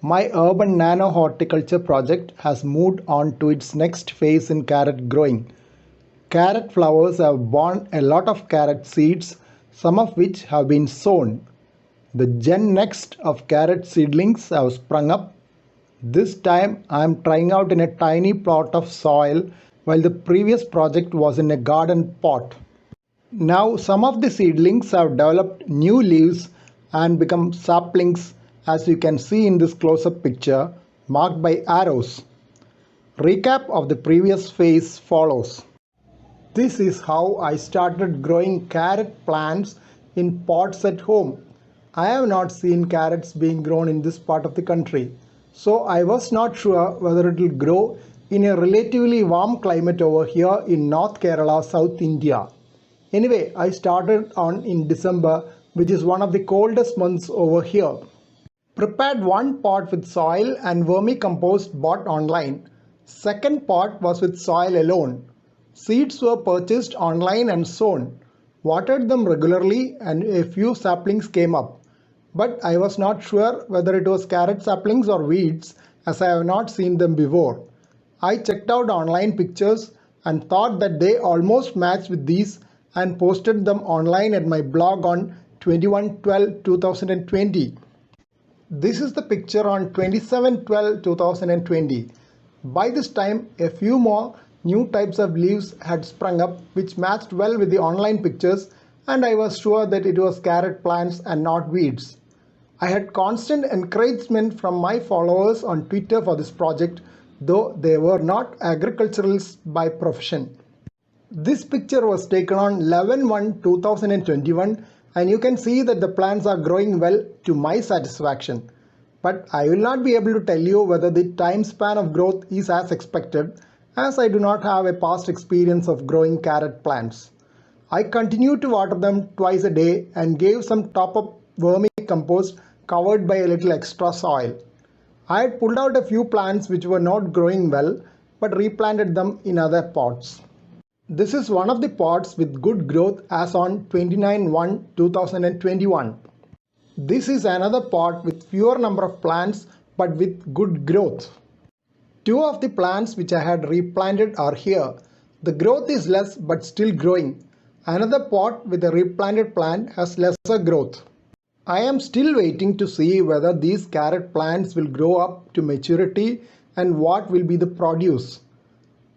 My urban nano horticulture project has moved on to its next phase in carrot growing. Carrot flowers have borne a lot of carrot seeds, some of which have been sown. The gen next of carrot seedlings have sprung up. This time I am trying out in a tiny plot of soil while the previous project was in a garden pot. Now some of the seedlings have developed new leaves and become saplings, as you can see in this close-up picture marked by arrows. Recap of the previous phase follows. This is how I started growing carrot plants in pots at home. I have not seen carrots being grown in this part of the country, so I was not sure whether it will grow in a relatively warm climate over here in North Kerala, South India. Anyway, I started on in December, which is one of the coldest months over here. Prepared one pot with soil and vermicompost bought online. Second pot was with soil alone. Seeds were purchased online and sown. Watered them regularly and a few saplings came up. But I was not sure whether it was carrot saplings or weeds, as I have not seen them before. I checked out online pictures and thought that they almost matched with these and posted them online at my blog on 21/12/2020. This is the picture on 27/12/2020. By this time, a few more new types of leaves had sprung up which matched well with the online pictures, and I was sure that it was carrot plants and not weeds. I had constant encouragement from my followers on Twitter for this project, though they were not agriculturalists by profession. This picture was taken on 11/1/2021 and you can see that the plants are growing well to my satisfaction. But I will not be able to tell you whether the time span of growth is as expected, as I do not have a past experience of growing carrot plants. I continue to water them twice a day and gave some top-up vermicompost covered by a little extra soil. I had pulled out a few plants which were not growing well but replanted them in other pots. This is one of the pots with good growth as on 29/1/2021. This is another pot with fewer number of plants but with good growth. Two of the plants which I had replanted are here. The growth is less but still growing. Another pot with a replanted plant has lesser growth. I am still waiting to see whether these carrot plants will grow up to maturity and what will be the produce.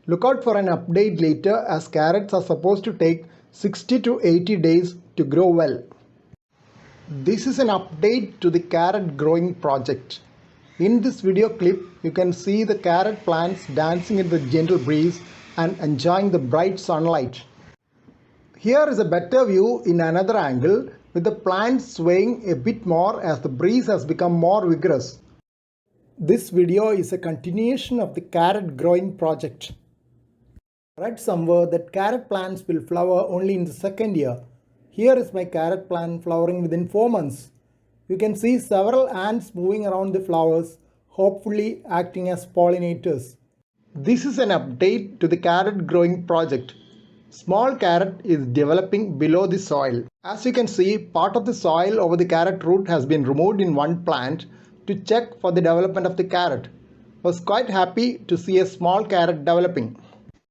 Look out for an update later, as carrots are supposed to take 60 to 80 days to grow well. This is an update to the carrot growing project. In this video clip, you can see the carrot plants dancing in the gentle breeze and enjoying the bright sunlight. Here is a better view in another angle, with the plants swaying a bit more as the breeze has become more vigorous. This video is a continuation of the carrot growing project. I read somewhere that carrot plants will flower only in the second year. Here is my carrot plant flowering within 4 months. You can see several ants moving around the flowers, hopefully acting as pollinators. This is an update to the carrot growing project. Small carrot is developing below the soil. As you can see, part of the soil over the carrot root has been removed in one plant to check for the development of the carrot. I was quite happy to see a small carrot developing.